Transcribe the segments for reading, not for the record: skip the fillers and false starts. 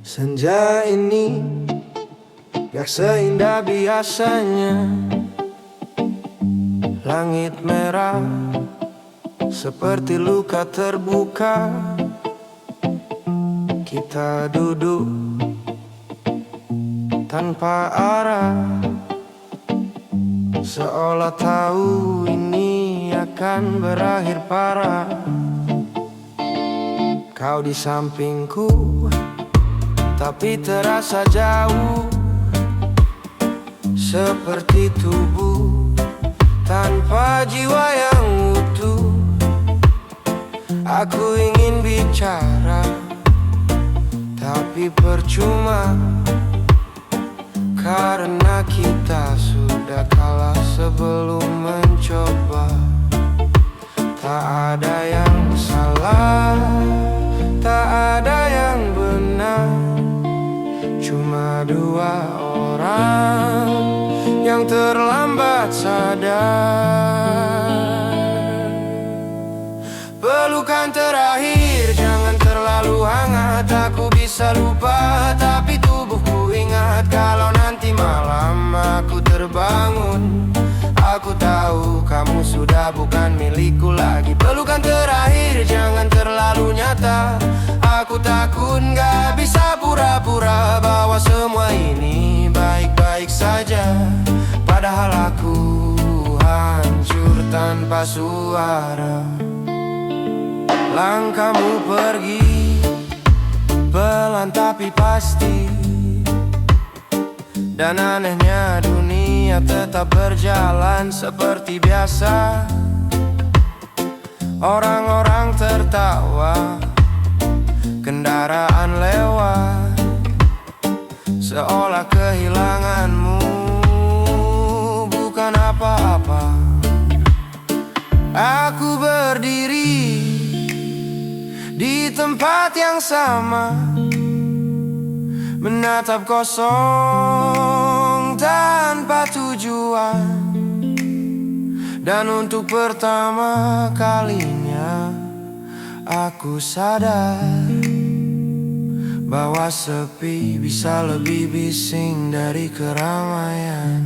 Senja ini gak seindah biasanya. Langit merah seperti luka terbuka. Kita duduk tanpa arah, seolah tahu ini akan berakhir parah. Kau di sampingku tapi terasa jauh, seperti tubuh tanpa jiwa yang utuh. Aku ingin bicara, tapi percuma, karena kita sudah kalah sebelum mencoba. Tak ada yang salah, tak ada yang benar, cuma dua orang yang terlambat sadar. Pelukan terakhir jangan terlalu hangat. Aku bisa lupa tapi tubuhku ingat. Kalau nanti malam aku terbangun, aku tahu kamu sudah bukan milikku lagi. Pelukan terakhir jangan terlalu nyata. Aku takut gak bisa pura-pura bahwa semua ini baik-baik saja, padahal aku hancur tanpa suara. Langkahmu pergi pelan tapi pasti, dan anehnya dunia tetap berjalan seperti biasa. Orang-orang tertawa, kendaraan lewat, seolah kehilanganmu bukan apa-apa. Aku berdiri di tempat yang sama, menatap kosong tanpa tujuan. Dan untuk pertama kalinya aku sadar bahwa sepi bisa lebih bising dari keramaian.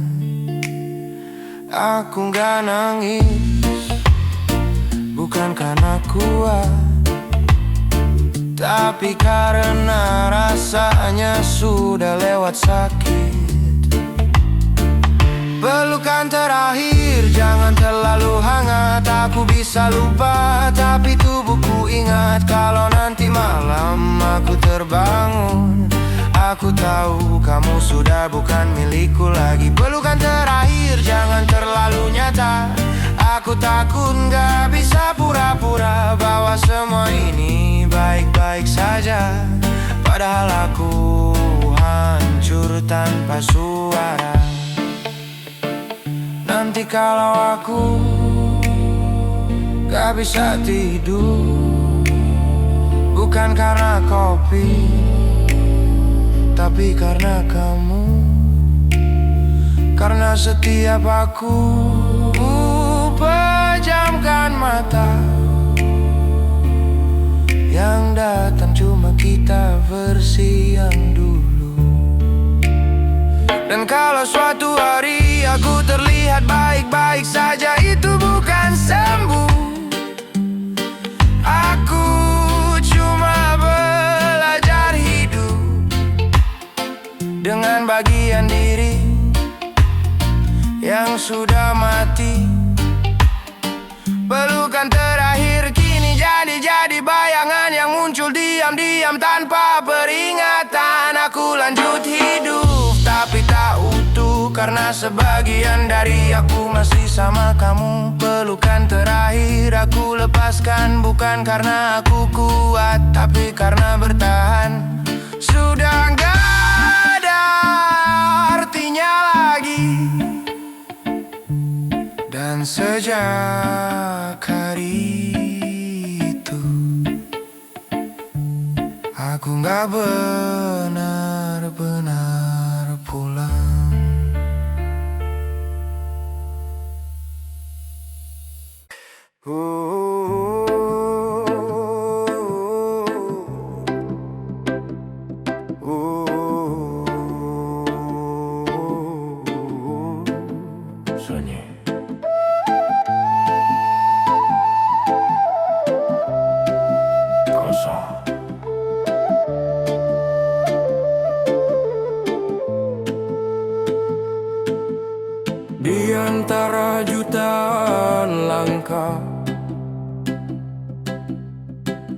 Aku gak nangis bukan karena kuat, tapi karena rasanya sudah lewat sakit. Pelukan terakhir jangan terlalu hangat. Aku bisa lupa tapi tubuhku ingat. Kalau nanti malam aku terbangun, aku tahu kamu sudah bukan milikku lagi. Pelukan terakhir jangan terlalu nyata. Aku takut gak bisa pura-pura bahwa semua ini baik-baik saja, padahal aku hancur tanpa suara. Nanti kalau aku gak bisa tidur, bukan karena kopi, tapi karena kamu. Karena setiap aku pejamkan mata, yang datang cuma kita versi yang dulu. Dan kalau suatu hari aku terlihat baik-baik saja, itu bukan sembuh. Aku cuma belajar hidup dengan bagian diri yang sudah mati. Pelukan terakhir kini jadi bayangan yang muncul diam-diam tanpa peringatan. Aku lanjut hidup tapi tak utuh, karena sebagian dari aku masih sama kamu. Pelukan terakhir aku lepaskan bukan karena aku kuat, tapi karena bertahan sudah gak ada artinya lagi. Aku gak benar-benar pulang. Sunyi. Kosong. Di antara jutaan langkah,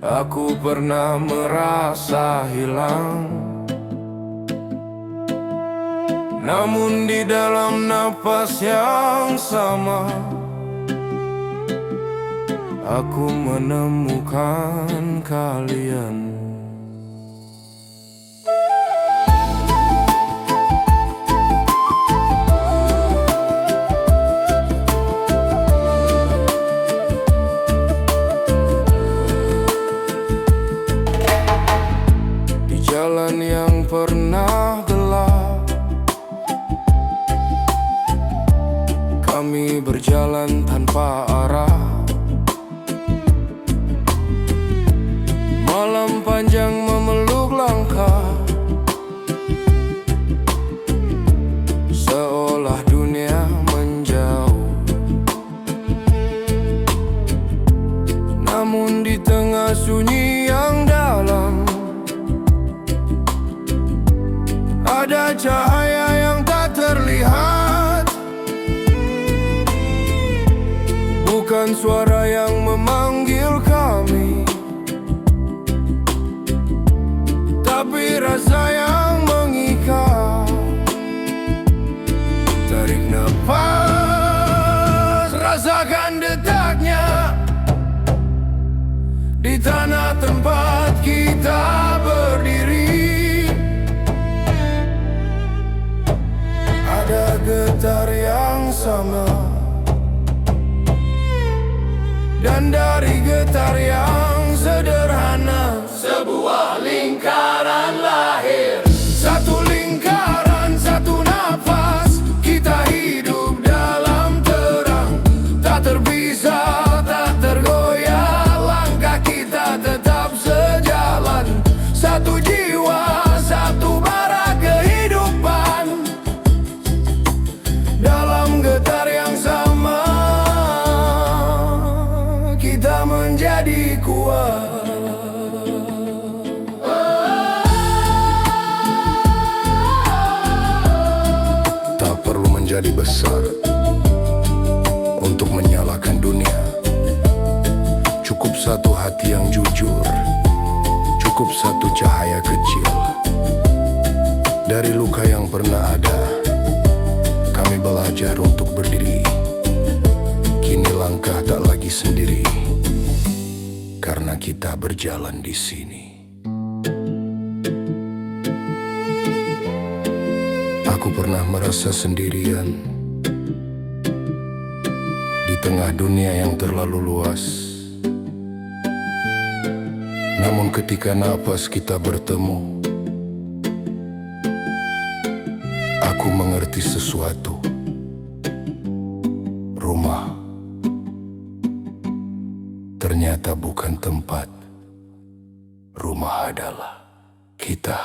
aku pernah merasa hilang. Namun di dalam napas yang sama, aku menemukan kalian. Di jalan yang pernah gelap, kami berjalan tanpa arah. Malam panjang memeluk langkah, seolah dunia menjauh. Namun di tengah sunyi yang dalam, ada cahaya yang tak terlihat. Bukan suara yang memanggil kami, tapi rasa yang mengikat. Tarik nafas, rasakan detaknya di tanah tempat kita berdiri. Ada getar yang sama, dan dari getar yang sederhana, sebuah lingkaran lahir. Satu lingkaran, satu nafas, kita hidup dalam terang. Tak terpisah, tak tergoyah, langkah kita tetap sejalan. Satu jiwa, satu bara kehidupan, dalam getar yang sama kita menjadi kuat. Tak perlu menjadi besar untuk menyalakan dunia. Cukup satu hati yang jujur, cukup satu cahaya kecil. Dari luka yang pernah ada, kami belajar untuk berdiri. Kini langkah tak lagi sendiri, karena kita berjalan di sini. Aku pernah merasa sendirian di tengah dunia yang terlalu luas. Namun ketika napas kita bertemu, aku mengerti sesuatu. Rumah ternyata bukan tempat, rumah adalah kita.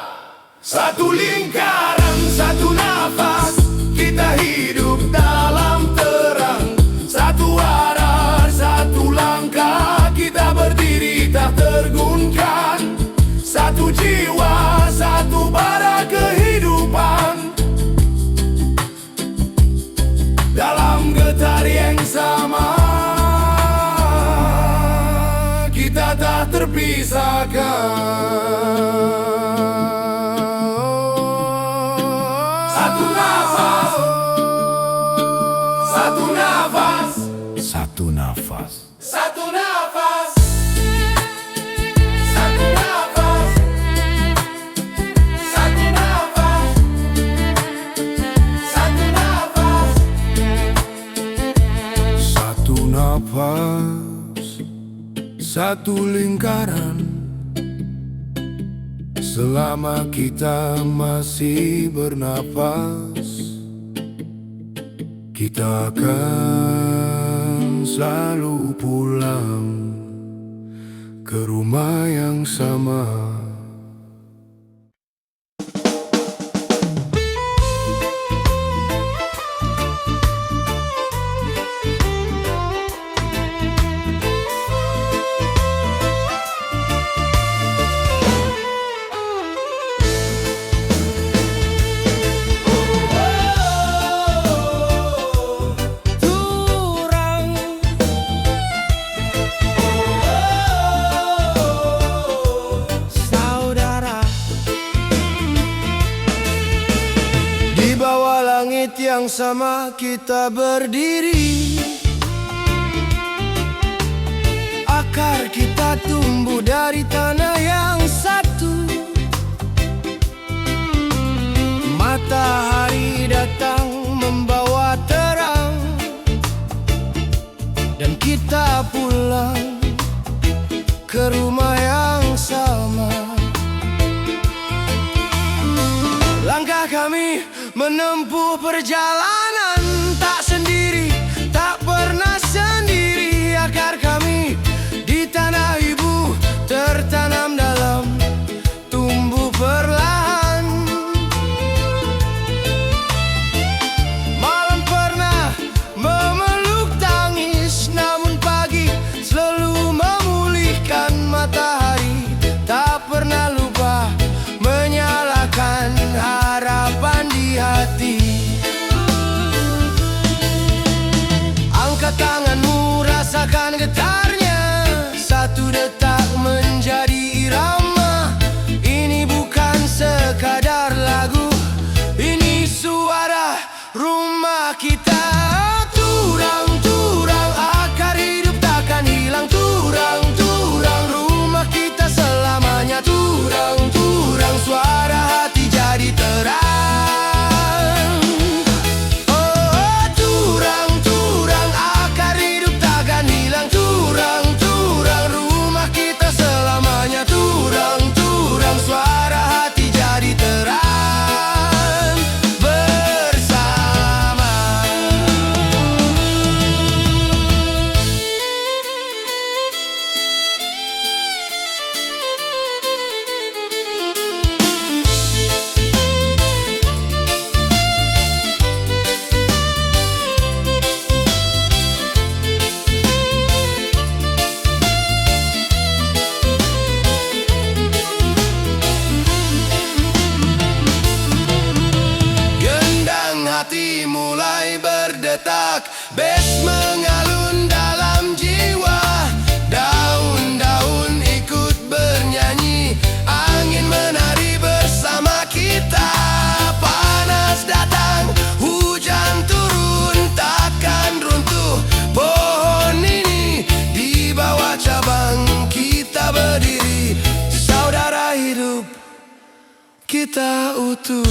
Satu lingkaran, satu nafas, kita hidup dalam terang. Satu arah, satu langkah, kita berdiri tak tergunkan. Satu jiwa, satu bara kehidupan, dalam getar yang sama kita tak terpisahkan. Satu nafas, satu nafas, satu nafas, satu nafas, satu nafas, satu nafas, satu nafas, satu nafas, satu lingkaran, Selama kita masih bernapas, kita akan selalu pulang ke rumah yang sama. Langit yang sama kita berdiri, akar kita tumbuh dari tanah yang satu. Matahari datang membawa terang, dan kita pulang ke rumah yang sama. Langkah kami menempuh perjalanan tak sendiri, tak pernah sendiri. Akar kami di tanah ibu tertanam dalam, tumbuh perlahan. Malam pernah memeluk tangis, namun pagi selalu memulihkan. Matahari tak pernah lupa menyalakan harapan di hati. Angkat tanganmu, rasakan getarnya. Satu detak menjadi irama. Ini bukan sekadar lagu, ini suara rumah kita. Turang-turang akar hidup takkan hilang. Turang-turang rumah kita selamanya. Turang-turang suara hati jadi terang. Hati mulai berdetak, bes mengalun dalam jiwa. Daun-daun ikut bernyanyi, angin menari bersama kita. Panas datang, hujan turun, takkan runtuh pohon ini. Di bawah cabang kita berdiri, saudara hidup kita utuh.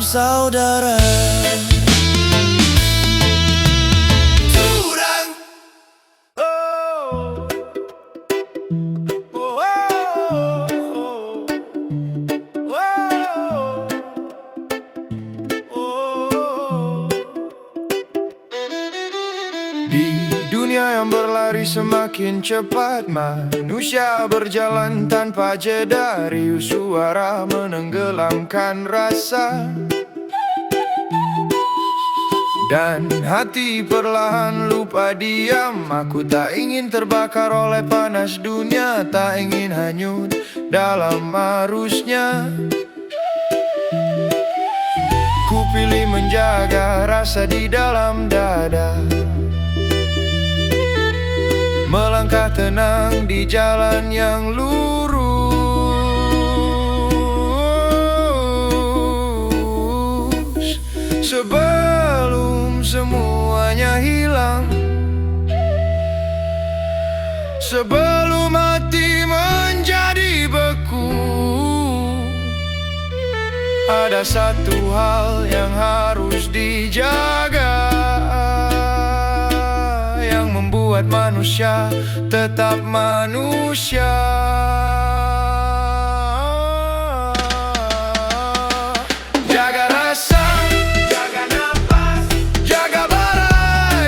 Saudara. Turang, oh, oh, oh. semakin cepat. Manusia berjalan tanpa jeda, riuh suara menenggelamkan rasa. Dan hati perlahan lupa diam. Aku tak ingin terbakar oleh panas dunia, tak ingin hanyut dalam arusnya. Ku pilih menjaga rasa di dalam dada, melangkah tenang di jalan yang lurus, sebelum semuanya hilang, sebelum hati menjadi beku. Ada satu hal yang harus dijaga, yang membuat manusia tetap manusia. Jaga rasa, jaga napas, jaga bara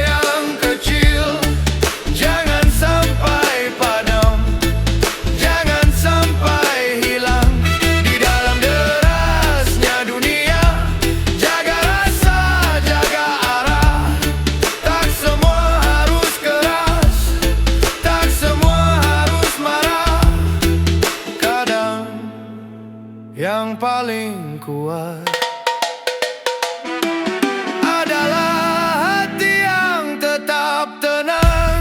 yang kecil. Jangan sampai padam, jangan sampai hilang di dalam derasnya dunia. Jaga rasa, jaga arah, tak semua harus keras, tak semua harus marah. Kadang yang paling kuat adalah hati yang tetap tenang.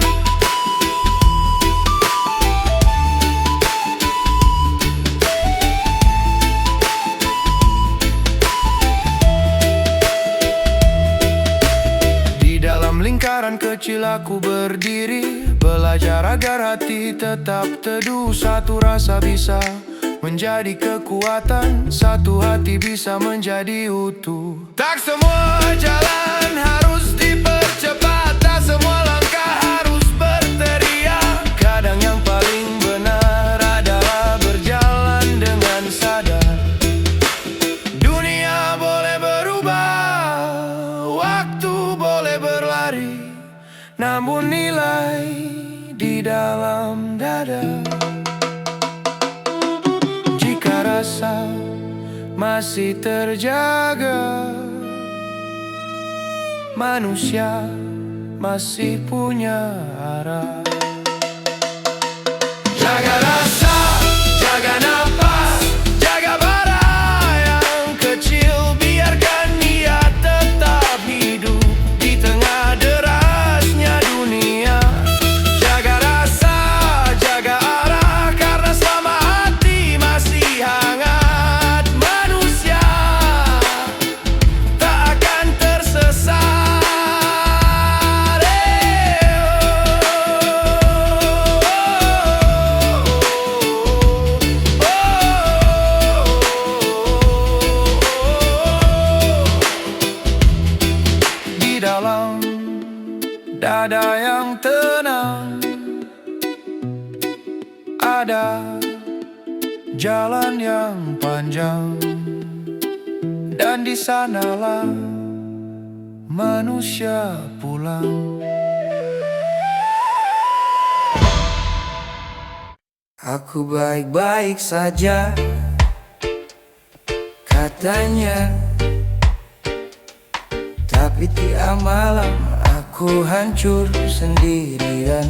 Di dalam lingkaran kecil aku berdiri, belajar agar hati tetap teduh. Satu rasa bisa menjadi kekuatan, satu hati bisa menjadi utuh. Tak semua jalan harus dipercepat, tak semua langkah harus berteriak. Kadang yang paling benar adalah berjalan dengan sadar. Dunia boleh berubah, waktu boleh berlari, namun nilai di dalam dada. Jika rasa masih terjaga, manusia masih punya arah. Jaga rasa, jaga napas, jaga bara yang kecil. Biarkan ia tetap hidup di tengah derasnya dunia. Jaga rasa, jaga arah, karena selama hati masih hangat, manusia tak akan tersesat. Di dalam dada yang tenang ada jalan yang panjang, dan di sanalah manusia pulang. Aku baik-baik saja, katanya, tapi tiap malam aku hancur sendirian.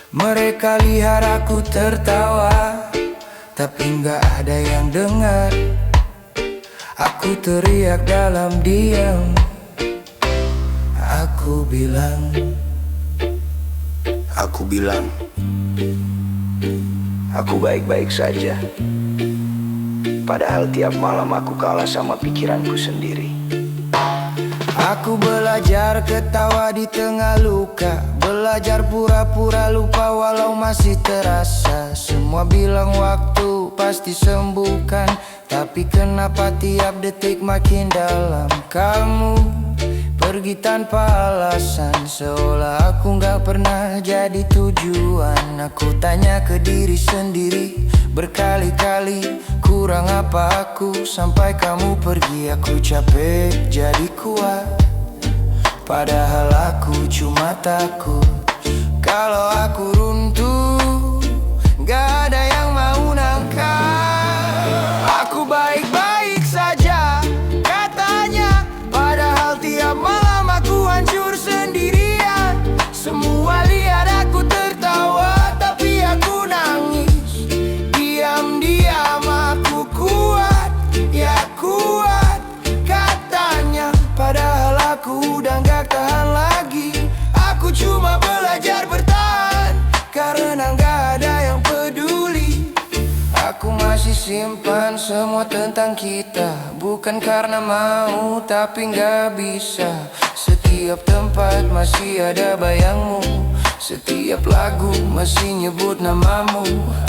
Mereka lihat aku tertawa, tapi nggak ada yang dengar. Aku teriak dalam diam. Aku bilang, aku baik-baik saja. Padahal tiap malam aku kalah sama pikiranku sendiri. aku belajar ketawa di tengah luka, belajar pura-pura lupa walau masih terasa. Semua bilang waktu pasti sembuhkan, tapi kenapa tiap detik makin dalam? Kamu pergi tanpa alasan, seolah aku gak pernah jadi tujuan. Aku tanya ke diri sendiri berkali-kali, kurang apa aku sampai kamu pergi? Aku capek jadi kuat, padahal aku cuma takut Kalau aku runtuh, gak ada yang mau nangkap. Aku baik-baik saja katanya, padahal tiap malam aku hancur sendirian. Semua lihat aku tertawa, tapi aku nangis. Diam-diam aku kuat, ya kuat katanya, padahal aku udah gak tahan lagi. Aku cuma belajar bertahan karena gak ada yang peduli. Aku masih simpan semua tentang kita, bukan karena mau tapi gak bisa. Setiap tempat masih ada bayangmu, setiap lagu masih nyebut namamu.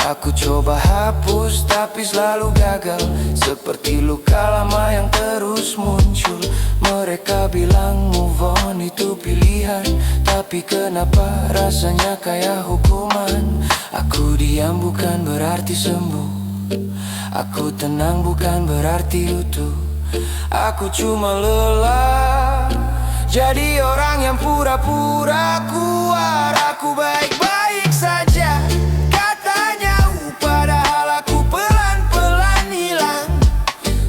Aku coba hapus tapi selalu gagal, seperti luka lama yang terus muncul. Mereka bilang move on itu pilihan, tapi kenapa rasanya kayak hukuman? Aku diam bukan berarti sembuh, aku tenang bukan berarti utuh. Aku cuma lelah jadi orang yang pura-pura kuat. Aku baik-baik saja katanya, padahal aku pelan-pelan hilang.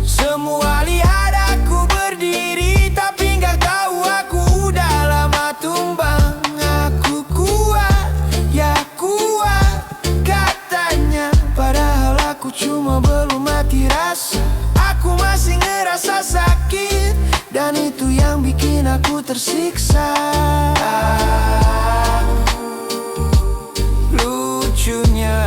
Semua lihat aku berdiri, tapi gak tahu aku udah lama tumbang. Aku kuat, ya kuat katanya, padahal aku cuma belum mati rasa. Aku masih ngerasa sakit, dan itu yang bikin aku tersiksa. Lucunya,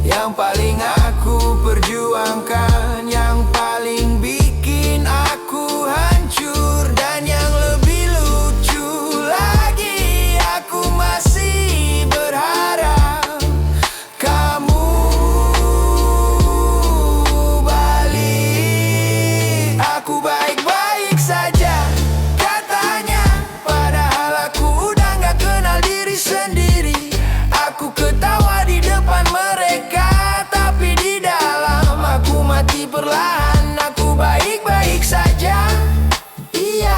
yang paling aku perjuangkan, yang paling bikin aku hancur. Dan yang lebih lucu lagi, aku masih berharap kamu balik. Aku baik-baik saja katanya, padahal aku udah gak kenal diri sendiri. Aku ketawa di depan mereka, tapi di dalam aku mati perlahan. Aku baik-baik saja, iya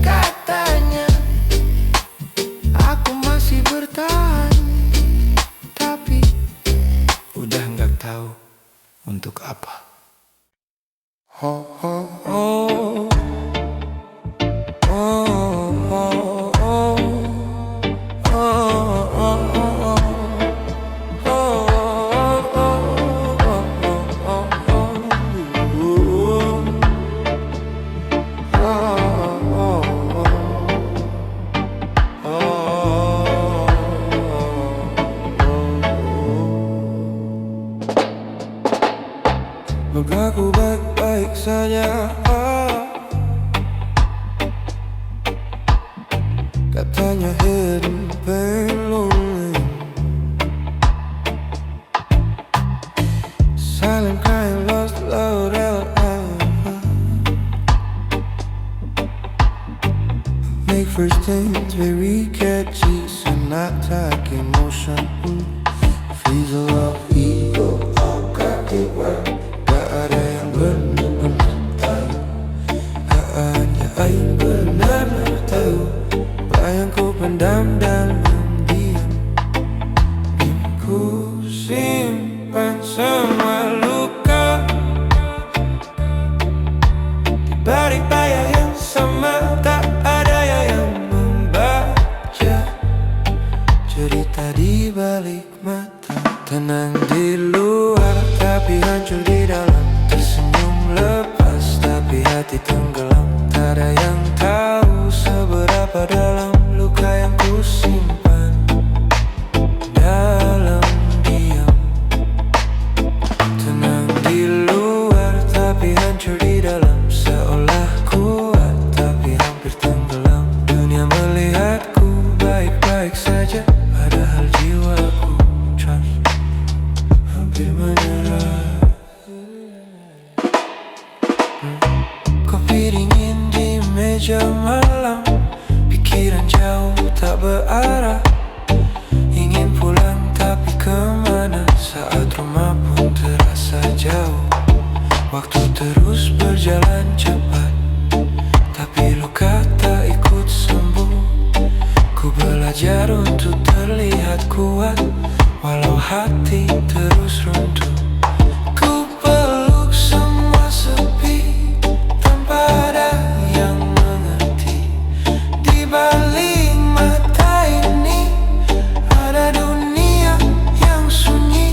katanya. Aku masih bertahan, tapi udah gak tahu untuk apa. Oh, oh, oh. Oh, oh, oh. Aku baik-baik saja, katanya hidup lonely. Silent crying, lost love, make first things very catchy, so not talk emotion. Feels a lot of ego, got it right. Gak ada yang benar-benar tahu, hanya aing benar-benar tahu. Bayangku pendam dalam diam, ku simpan semua luka di balik bayang yang sama. Tak ada yang membaca cerita di balik mata. Tenang di luar tapi hancur di dalam, tersenyum lepas tapi hati tenggelam. Tak ada yang tahu seberapa dalam luka yang ku simpan dalam diam. Tenang di luar tapi hancur di dalam, seolah kuat tapi hampir tenggelam. Dunia melihatku baik-baik saja, padahal jiwaku hampir menyerah. Kopi dingin di meja malam, pikiran jauh tak berarah. Ingin pulang tapi kemana, saat rumah pun terasa jauh. Waktu terus berjalan cepat, tapi luka tak ikut sembuh. Ku belajar kuat walau hati terus runtuh. Ku peluk semua sepi tanpa ada yang mengerti. Di balik mata ini ada dunia yang sunyi.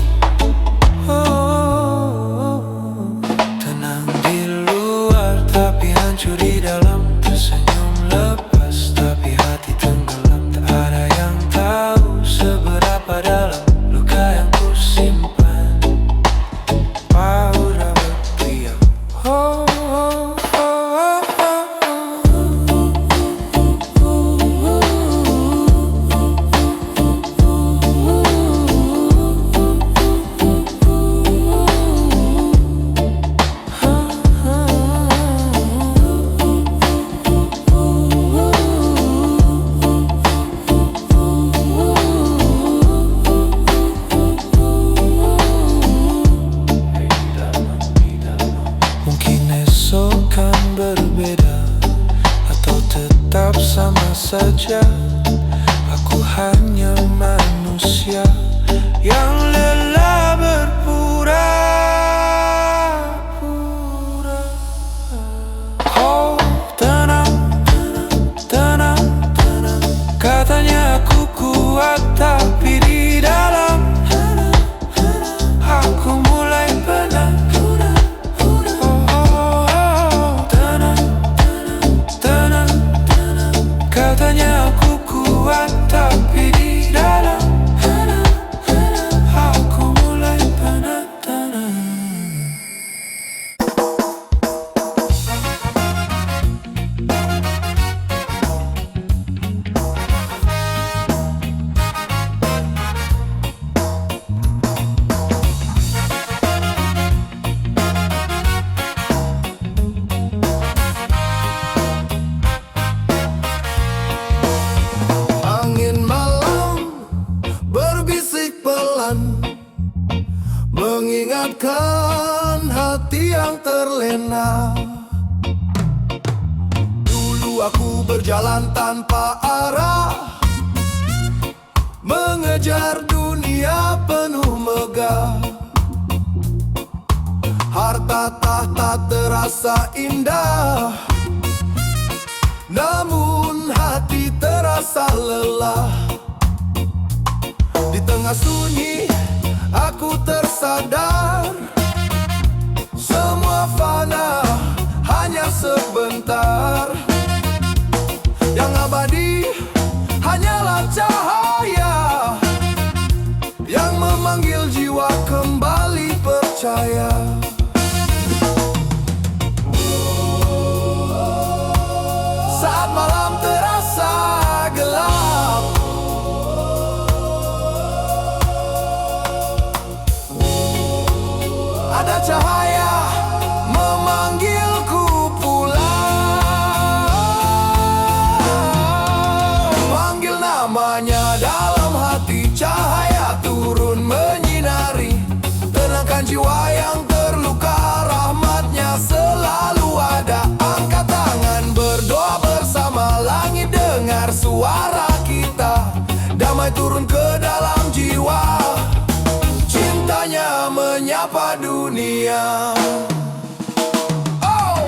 Tenang di luar tapi hancur di dalam. Tersenyum lepas tapi hati tenggelam. Tak ada yang tahu seberapa dalam luka yang ku simpan. Paura berpihak. Mungkin esok kan berbeda atau tetap sama saja. Aku hanya manusia yang lelah berpura-pura. Oh, tenang, tenang, tenang. Katanya aku kuat tapi di dalam aku mulai penat. Katanya aku kuat tapi di dalam aku mulai penat. Angin malam berbisik pelan, mengingatkan hati yang terlena. Dulu aku berjalan tanpa arah, mengejar dunia penuh megah. Harta tahta terasa indah, namun hati terasa lelah. Di tengah sunyi aku tersadar, semua fana hanya sebentar. Yang abadi hanyalah cahaya yang memanggil jiwa kembali percaya. Saat malam terasa gelap, ada cahaya memanggilku pulang. Panggil namanya dalam hati, cahaya turun menyinari. Tenangkan jiwa yang terluka, rahmatnya selalu ada. Angkat tangan berdoa bersama, langit dengar suara kita. Damai turun ke dalam jiwa, cintanya menyapa dunia. Oh!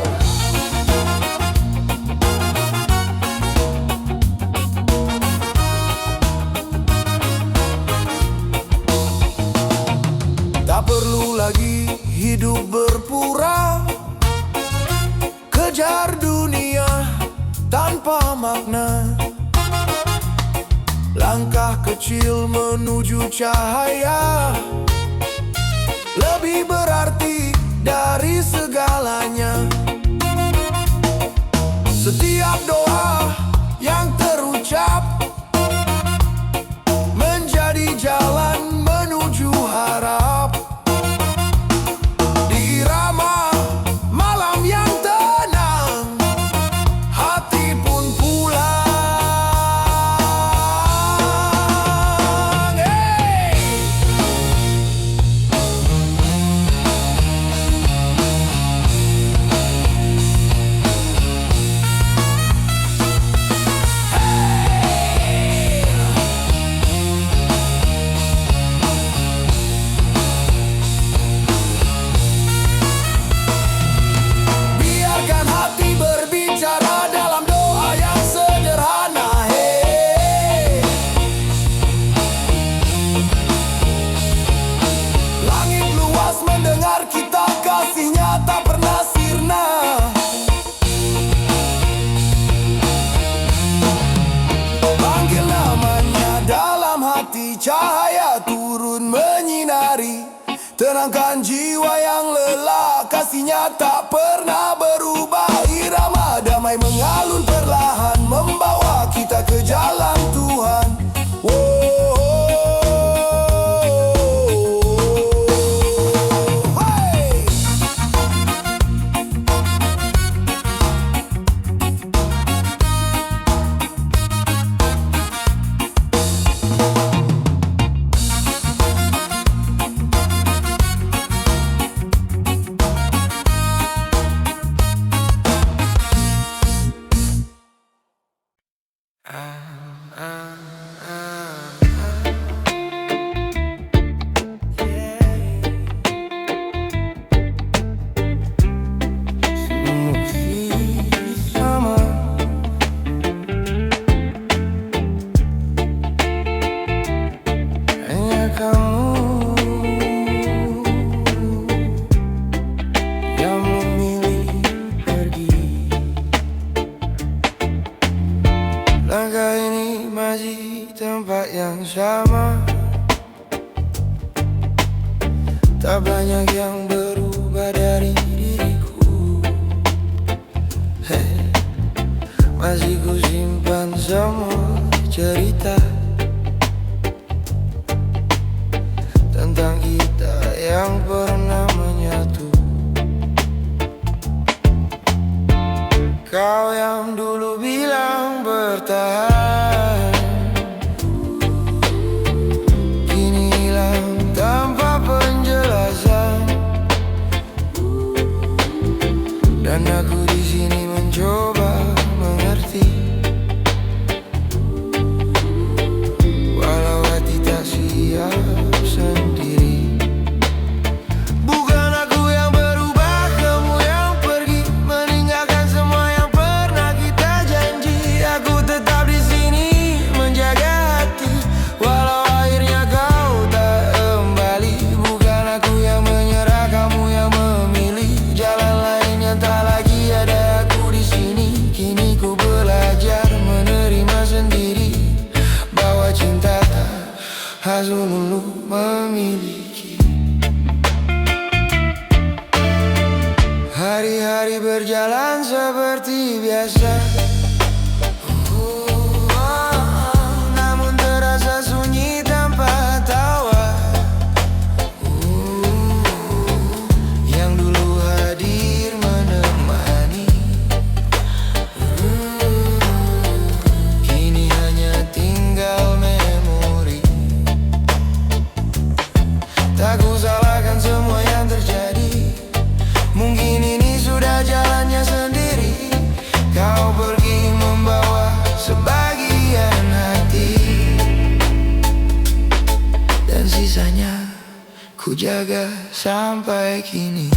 Tak perlu lagi hidup berpura, kejar dunia tanpa makna. Langkah kecil menuju cahaya lebih berarti dari segalanya. Setiap doa yang terucap menjadi jalan menuju harap. Di irama malam yang tenang, hati pun pulang. Hey! puas mendengar kita kasihnya tak pernah sirna. Panggil namanya dalam hati, cahaya turun menyinari. Tenangkan jiwa yang lelah, kasihnya tak pernah berubah. Irama damai mengalun perlahan, membawa kita ke jalan Tuhan. Hey! Langkah ini masih tempat yang sama. Tak banyak yang berubah dari diriku. Masih ku simpan semua cerita tentang kita yang pernah menyatu. Kau yang dulu bilang bertahan, kini hilang tanpa penjelasan. Dan aku di sini mencoba mengerti, walau hati tak siap sendiri. Bukan aku yang berubah, kamu yang pergi, meninggalkan semua yang pernah kita janji. Aku tetap di sini menjaga hati, walau akhirnya kau tak kembali. Bukan aku yang menyerah, kamu yang memilih jalan lain yang tak lagi ada aku di sini. Kini ku belajar menerima sendiri bahwa cinta tak harus melulu memiliki. Hari-hari berjalan seperti biasa, namun terasa sunyi tanpa tawa. Yang dulu hadir menemani, kini hanya tinggal memori. Tak ku salahkan semua yang terjadi, mungkin ini sudah jalannya sendiri. Kau pergi membawa sebagian hati, dan sisanya ku jaga sampai kini.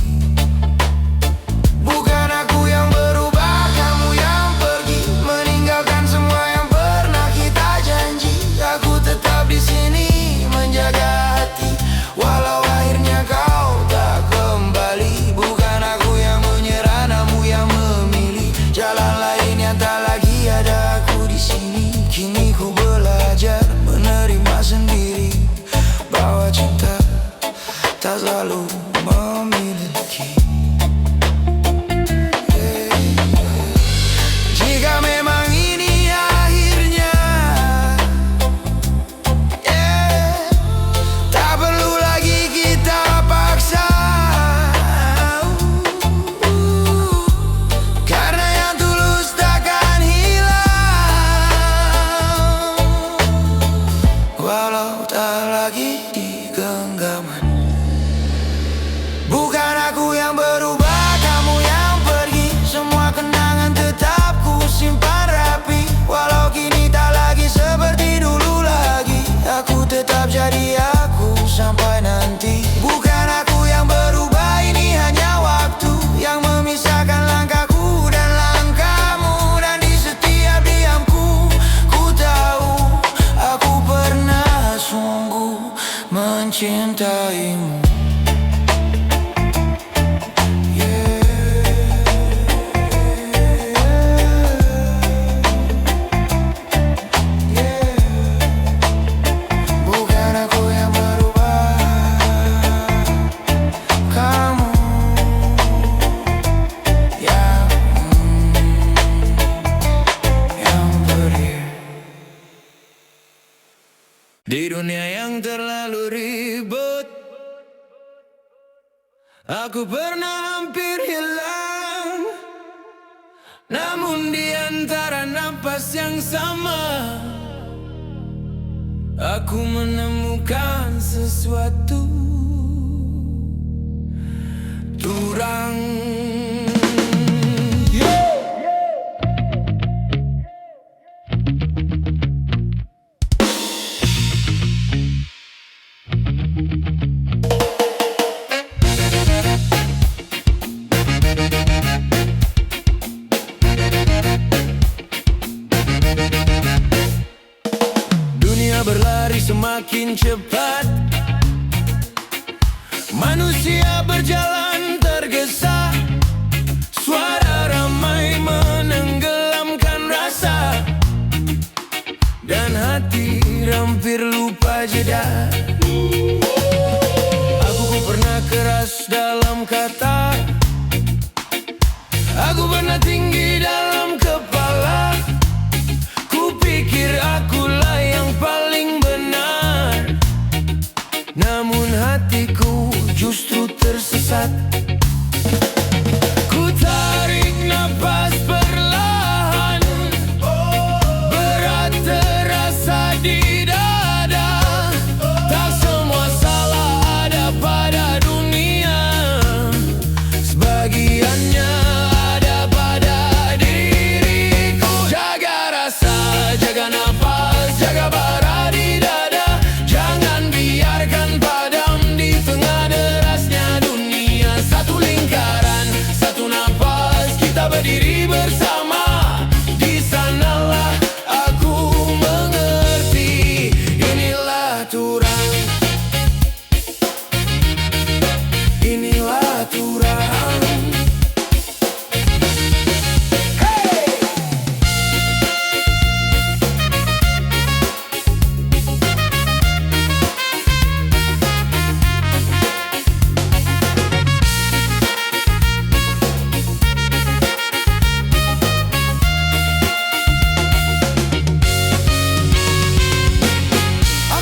Bukan aku yang berubah, kamu yang pergi, meninggalkan semua yang pernah kita janji. Aku tetap di sini menjaga hati, walau akhirnya kau tak kembali. Bukan aku yang menyerah, namun yang memilih jalan lain yang tak lagi ada aku di sini. Kini ku belajar menerima sendiri bahwa cinta tak selalu memiliki. Jika memang ini akhirnya, tak perlu lagi kita paksa. Karena yang tulus takkan hilang, walau tak lagi di genggaman. Bukan aku yang berubah, kamu yang pergi, semua kenangan tetap ku simpan rapi. Walau kini tak lagi seperti dulu lagi, aku tetap jadi aku sampai nanti. Bukan aku yang berubah, ini hanya waktu yang memisahkan langkahku dan langkahmu. Dan di setiap diamku, ku tahu aku pernah sungguh mencintaimu. dunia yang terlalu ribut, aku pernah hampir hilang. Namun di antara napas yang sama, aku menemukan sesuatu turang. Berlari semakin cepat, manusia berjalan tergesa, suara ramai menenggelamkan rasa, dan hati hampir lupa jeda. Aku pernah keras dalam kata, aku pernah tinggi dalam kepala. Kupikir akulah yang paling benar, namun hatiku justru tersesat. Ku tarik napas perlahan, berat terasa di dada. Tak semua salah ada pada dunia, sebagiannya ada pada diriku. Jaga rasa, jaga nafas, jaga bara di dada. Jangan biarkan padam di tengah derasnya dunia. Satu lingkaran, satu nafas, kita berdiri bersama. Di sanalah aku mengerti, inilah turang, inilah turang.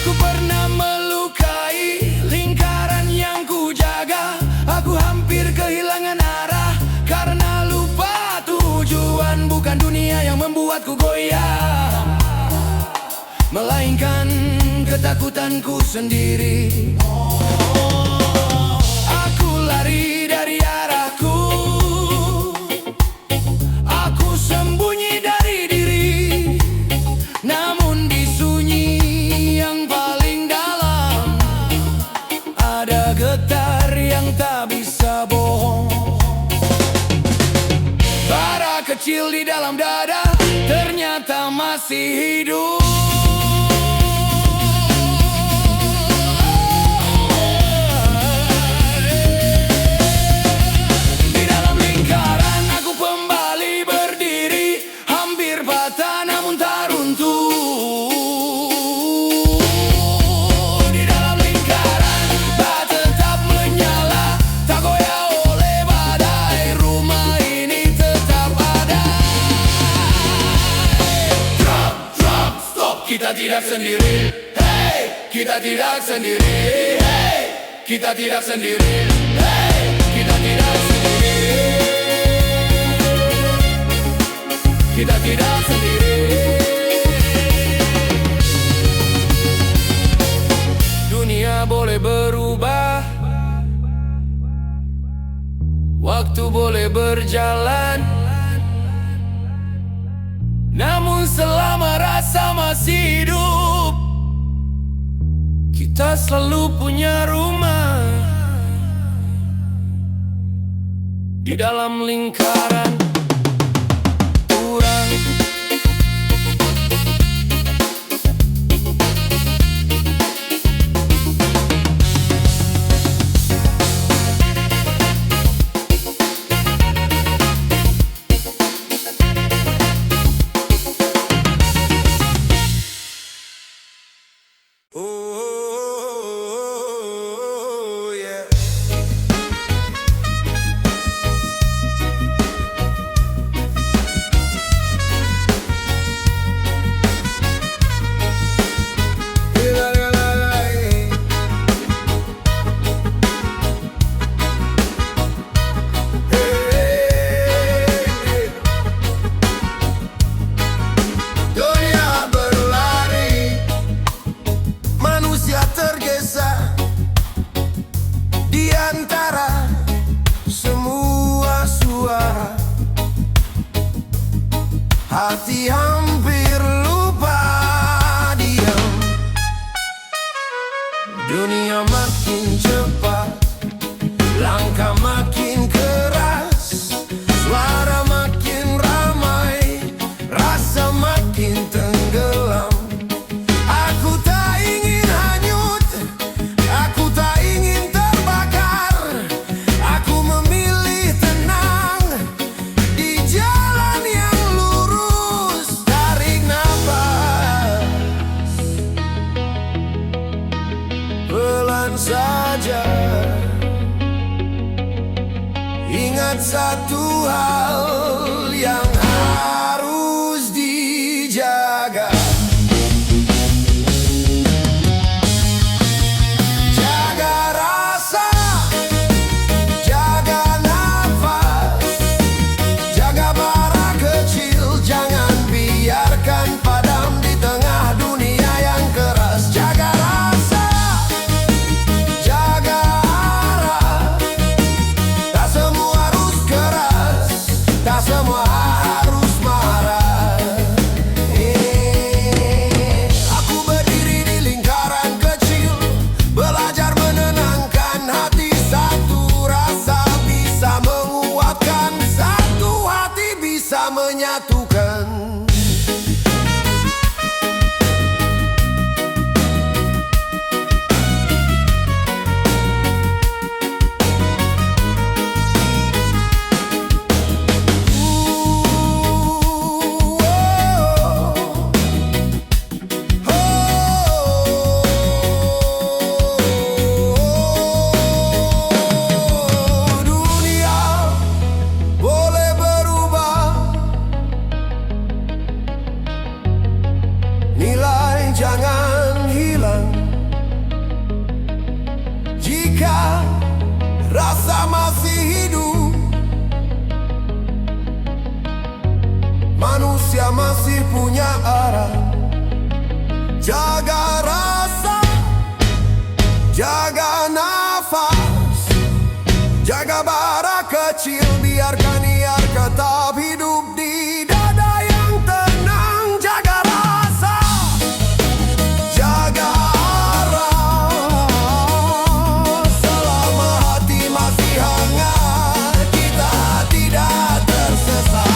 Aku pernah melukai lingkaran yang ku jaga. Aku hampir kehilangan arah karena lupa tujuan. Bukan dunia yang membuatku goyah, melainkan ketakutanku sendiri. Aku lari dari arahku, aku sembunyi dari diri. Namun di sunyi yang paling dalam, ada getar yang tak bisa bohong. Bara kecil di dalam dada ternyata masih hidup. Di dalam lingkaran aku kembali berdiri, hampir patah namun tak runtuh. Di dalam lingkaran bah tetap menyala, tak goyah oleh badai. Rumah ini tetap ada. Drop, drop, stop, kita tidak sendiri. Hey, kita tidak sendiri. Hey, kita tidak sendiri. Hey, kita tidak sendiri. Kita tidak sendiri. Dunia boleh berubah, waktu boleh berjalan, namun selama rasa masih hidup, kita selalu punya rumah di dalam lingkaran turang. Oh, yeah. antara semua suara. Hati hampir lupa diam. Dunia makin cepat, langkah makin keras, suara makin ramai, rasa makin tenggelam. Aku tak ingin hanyut, aku tak ingin terbakar. Aku memilih tenang di jalan yang lurus. Tarik nafas, pelan saja. Ingat satu hal yang harus dijaga. Jaga rasa, jaga nafas, jaga bara kecil. Jangan biarkan padam di tengah dunia yang keras. Jaga rasa, jaga arah. Tak semua harus keras, tak semua harus marah. Aku berdiri di lingkaran kecil, belajar menenangkan hati. Satu rasa bisa menguatkan, satu hati bisa menyatukan. Dunia boleh berubah, nilai jangan hilang. Jika rasa masih hidup, manusia masih punya arah. Jaga rasa, jaga nafas, jaga bara kecil. Biarkan ia tetap hidup di dada yang tenang. Jaga rasa, jaga arah. Selama hati masih hangat, kita tidak tersesat.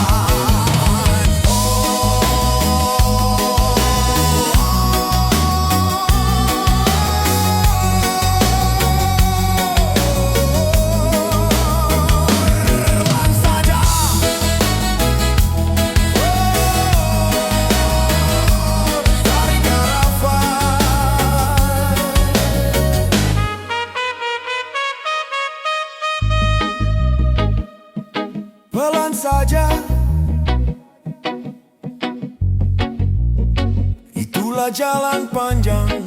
Terbang saja, tarik nafas. Pelan saja, itulah jalan panjang.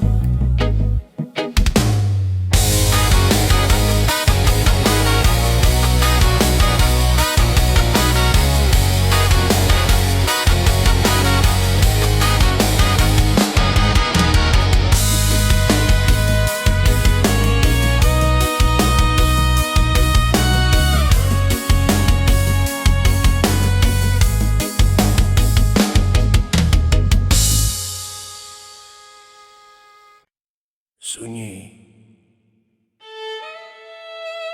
Sunyi,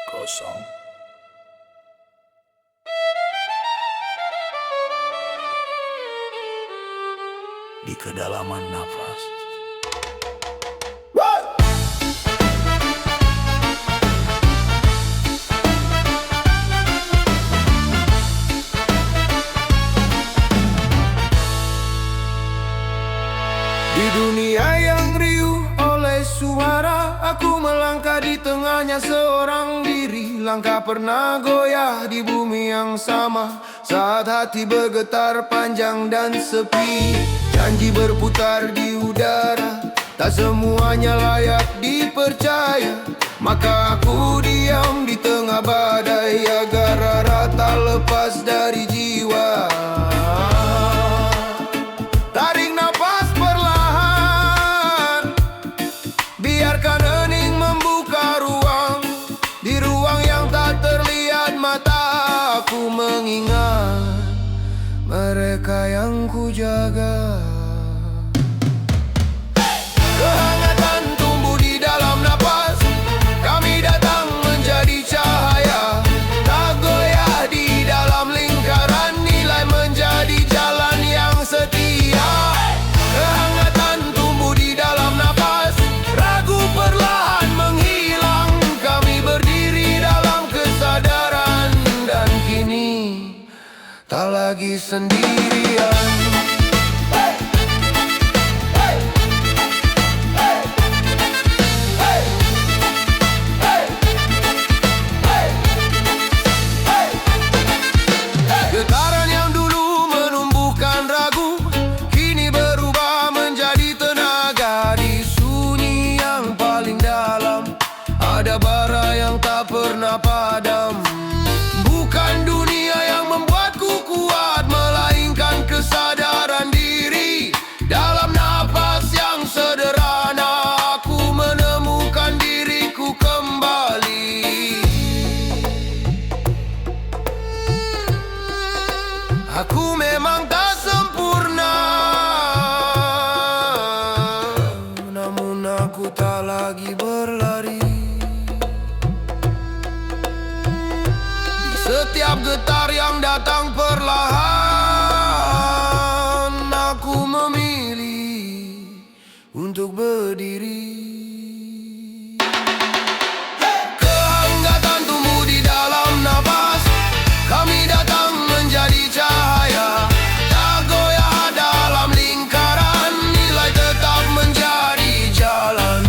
kosong. Di kedalaman nafas. Di dunia yang riuh oleh suara, aku melangkah di tengahnya seorang diri. Langkah pernah goyah di bumi yang sama, saat hati bergetar panjang dan sepi. Janji berputar di udara, tak semuanya layak dipercaya. Maka aku diam di tengah badai, agar rara tak lepas dari jiwa. Tarik napas perlahan, biarkan hening membuka ruang. Di ruang mengingat mereka yang ku jaga. Kehangatan tumbuh di dalam napas, kami datang menjadi cahaya. Tak goyah di dalam lingkaran nilai, menjadi jalan yang setia. Kehangatan tumbuh di dalam napas, ragu perlahan menghilang. Kami berdiri dalam kesadaran, dan kini tak lagi sendirian. Getaran yang dulu menumbuhkan ragu, kini berubah menjadi tenaga. Di sunyi yang paling dalam, ada bara yang tak pernah padam. Bukan dunia yang membuatku kuat, melainkan kesadaran diri. Dalam napas yang sederhana, aku menemukan diriku kembali. Aku memang tak sempurna, namun aku tak lagi berlari. Di setiap getar yang datang perlahan, aku memilih untuk berdiri. Kehangatan tumbuh di dalam napas, kami datang menjadi cahaya. Tak goyah dalam lingkaran nilai, tetap menjadi jalan.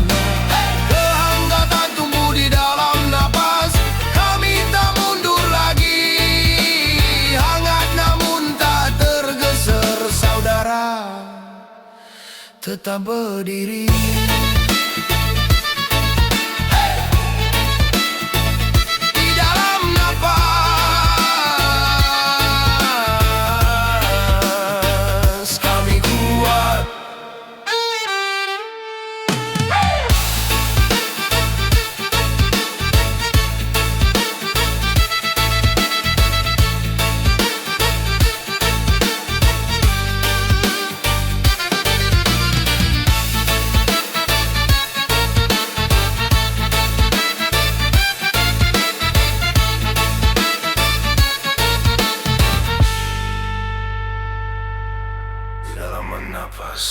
Kehangatan tumbuh di dalam napas, kami tak mundur lagi. Hangat namun tak tergeser, saudara tetap berdiri. Di dalam napas, kami kuat. Di dalam napas.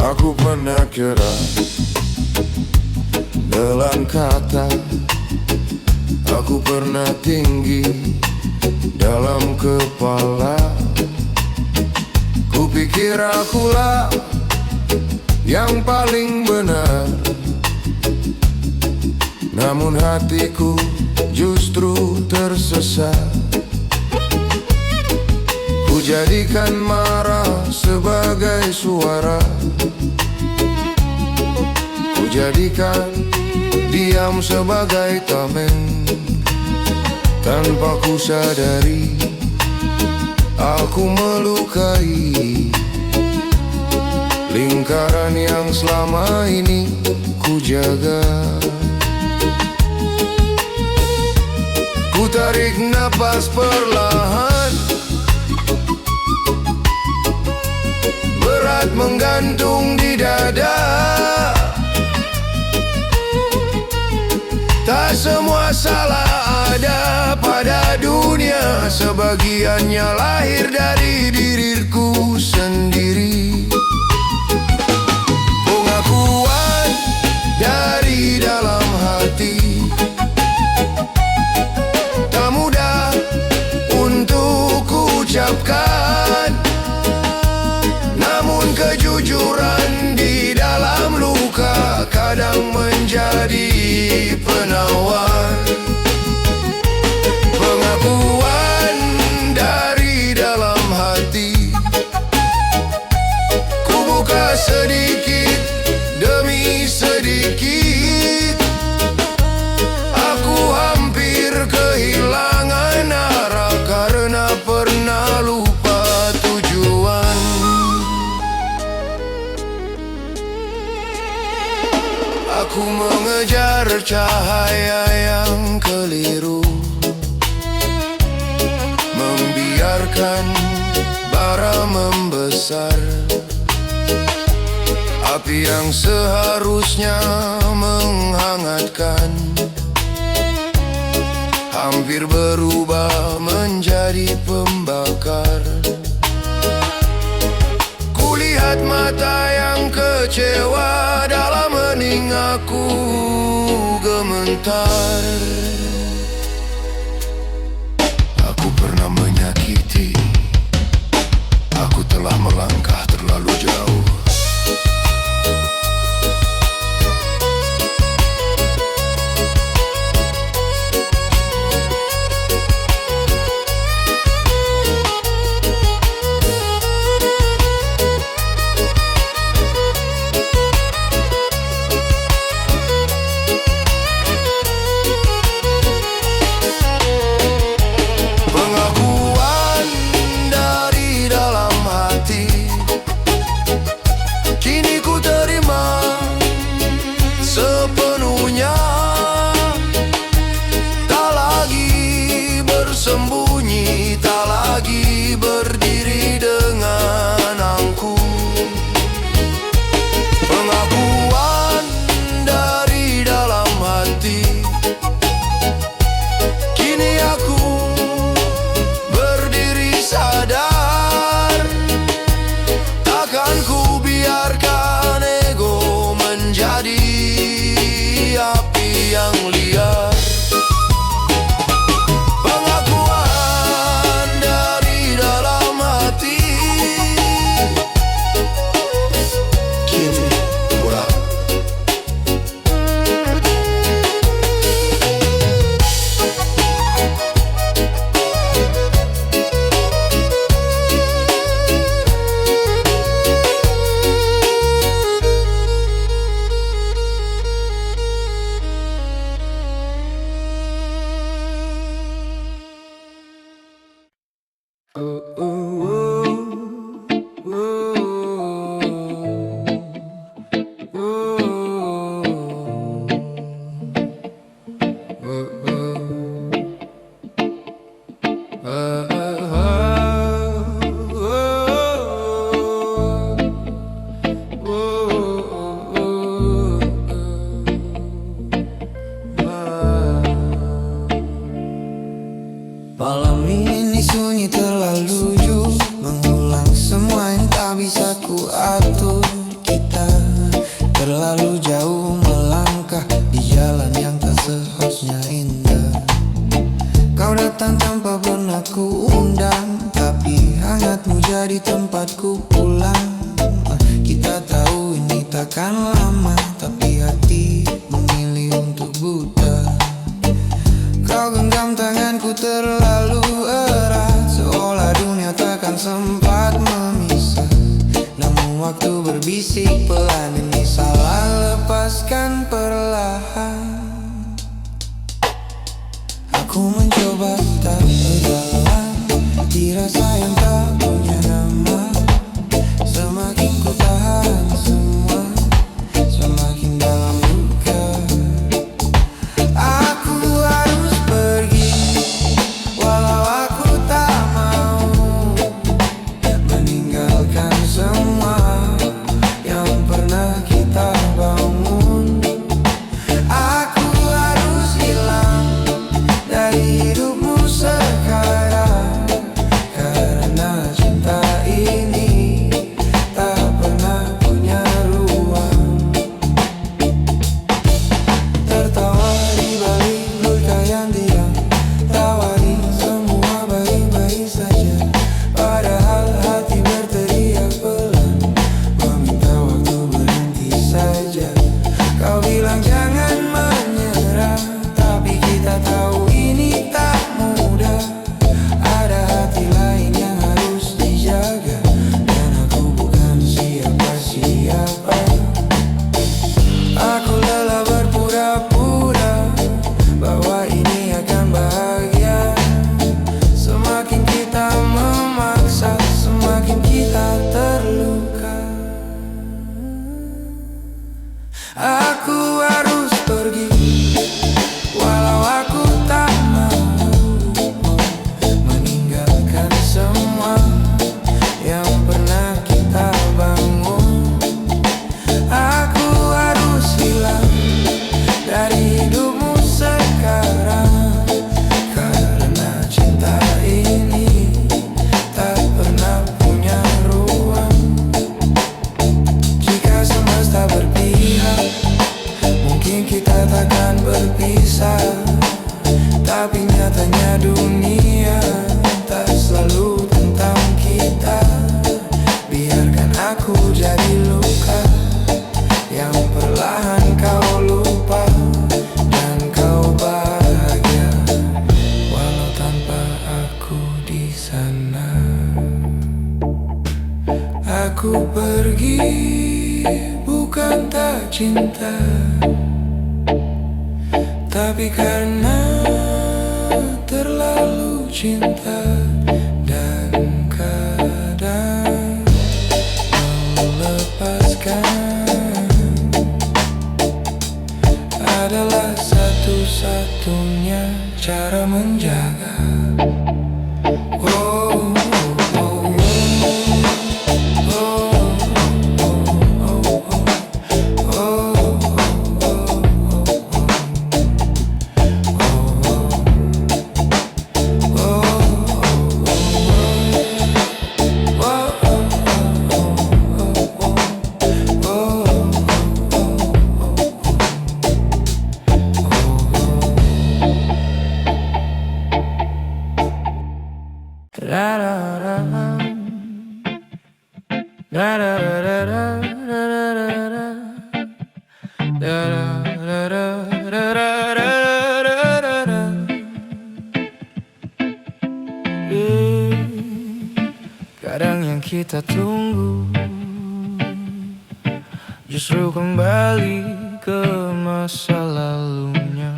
Aku pernah keras dalam kata, aku pernah tinggi dalam kepala. Kupikir akulah yang paling benar, namun hatiku justru tersesat. Ku jadikan marah sebagai suara, ku jadikan diam sebagai tameng. Tanpa ku sadari, aku melukai lingkaran yang selama ini ku jaga. Ku tarik napas perlahan, berat menggantung di dada. Tak semua salah ada pada dunia, sebagiannya lahir dari diriku sendiri. Pengakuan dari dalam hati tak mudah untuk ku ucapkan, namun kejujuran di dalam luka kadang menjadi penawar. Pengakuan saya yang keliru membiarkan bara membesar. Api yang seharusnya menghangatkan hampir berubah menjadi pembakar. Kulihat mata yang kecewa, dalam hening aku gemetar. Aku pernah menyakiti, aku telah melangkah terlalu jauh. Pengakuan dari dalam hati kini ku terima sepenuhnya. Tak lagi bersembunyi, tak lagi berdiri dengan angkuh. Pengakuan dari dalam hati, kini aku berdiri sadar. Takkan ku biarkan ego menjadi api yang liar. Pengakuan dari dalam hati, kini pulang. Malam ini sunyi terlalu jauh, mengulang semua yang tak bisa ku atur. Kita terlalu jauh melangkah di jalan yang tak seharusnya indah. Kau datang tanpa pernah ku undang, tapi hangatmu jadi tempatku pulang. Kita tahu ini takkan lama, tapi hati memilih untuk buta. Kau genggam tanganku terlalu erat, seolah dunia takkan sempat memisah. Namun waktu berbisik pelan, ini salah, lepaskan perlahan. Aku mencoba tak berjalan di rasa yang tak punya nama. Semakin ku tahan semua, semakin dalam luka. Aku harus pergi, walau aku tak mau meninggalkan semua yang pernah kita bangun. Aku Aku pergi bukan tak cinta, tapi karena terlalu cinta. Dan kadang melepaskan adalah satu-satunya cara menjaga. Oh, oh, kadang yang kita tunggu justru kembali ke masa lalunya.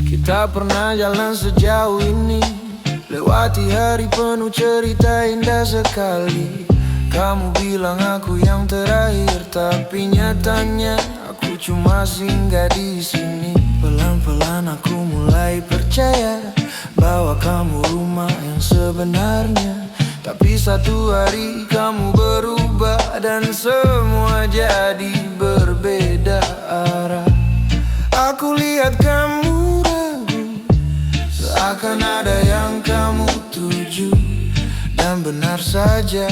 Kita pernah jalan sejauh ini, lewati hari penuh cerita indah sekali. Kamu bilang aku yang terakhir, tapi nyatanya aku cuma singgah di sini. Pelan-pelan aku mulai percaya bahwa kamu rumah yang sebenarnya. Tapi satu hari kamu berubah dan semua jadi berbeda arah. Aku lihat kamu ragu, seakan ada yang kamu tuju. Dan benar saja,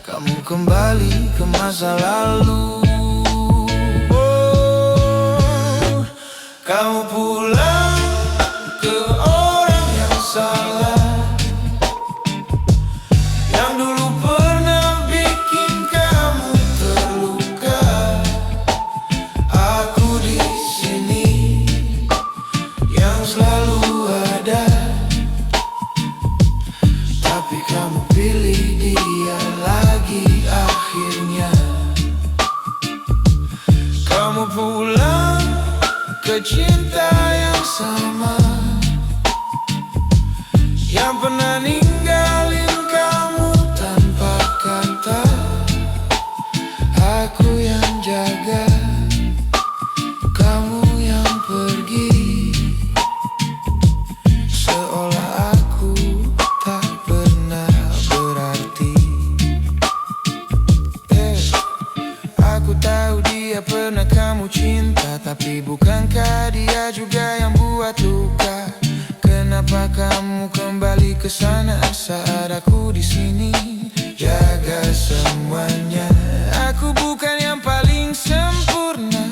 kamu kembali ke masa lalu. Oh, kamu pulang ke orang yang salah, yang dulu pernah bikin kamu terluka. Aku di sini yang selalu ada, tapi kamu pilih dia lagi akhirnya. Kamu pulang ke cinta yang sama, yang pernah ninggalin kamu tanpa kata. Aku yang jaga, kamu yang pergi, seolah aku tak pernah berarti. Aku tahu dia pernah kamu cinta, tapi bukankah dia juga yang buat luka? Kenapa kamu kembali ke sana saat aku di sini jaga semuanya? Aku bukan yang paling sempurna,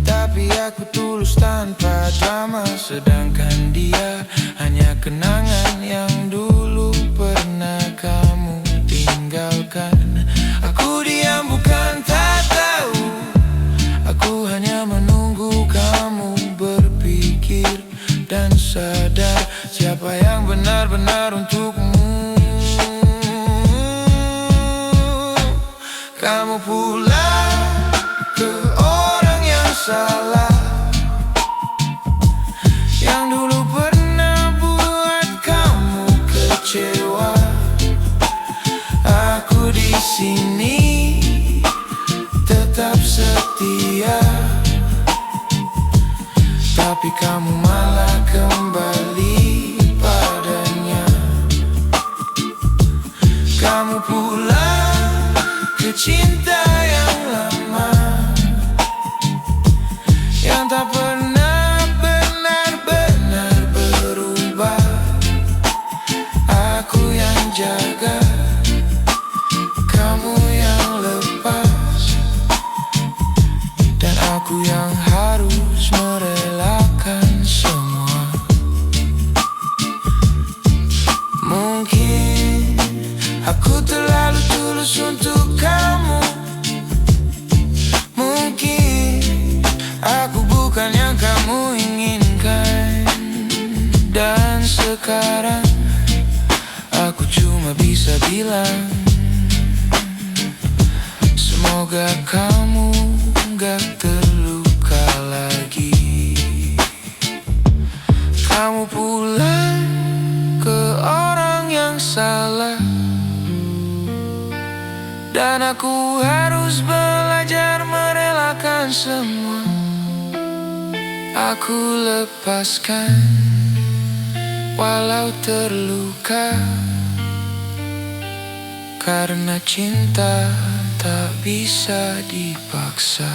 tapi aku tulus tanpa drama. Sedangkan dia hanya kenangan yang dulu pernah kamu tinggalkan. Aku diam bukan tak tahu, aku hanya menunggu kamu berpikir dan sadar siapa yang benar-benar untukmu. Kamu pulang ke orang yang salah, yang dulu pernah buat kamu kecewa. Aku di sini tetap setia, tapi kamu malah kembali padanya. Kamu pulang ke cinta yang lama, yang tak pernah benar-benar berubah. Aku yang jaga, kamu yang lepas, dan aku yang harus merelakan semua. Mungkin aku terlalu tulus untuk kamu, mungkin aku bukan yang kamu inginkan. Dan sekarang aku cuma cuma bisa bilang semoga kamu gak terluka lagi. Kamu pulang ke orang yang salah, dan aku harus belajar merelakan semua. Aku lepaskan walau terluka, karena cinta tak bisa dipaksa.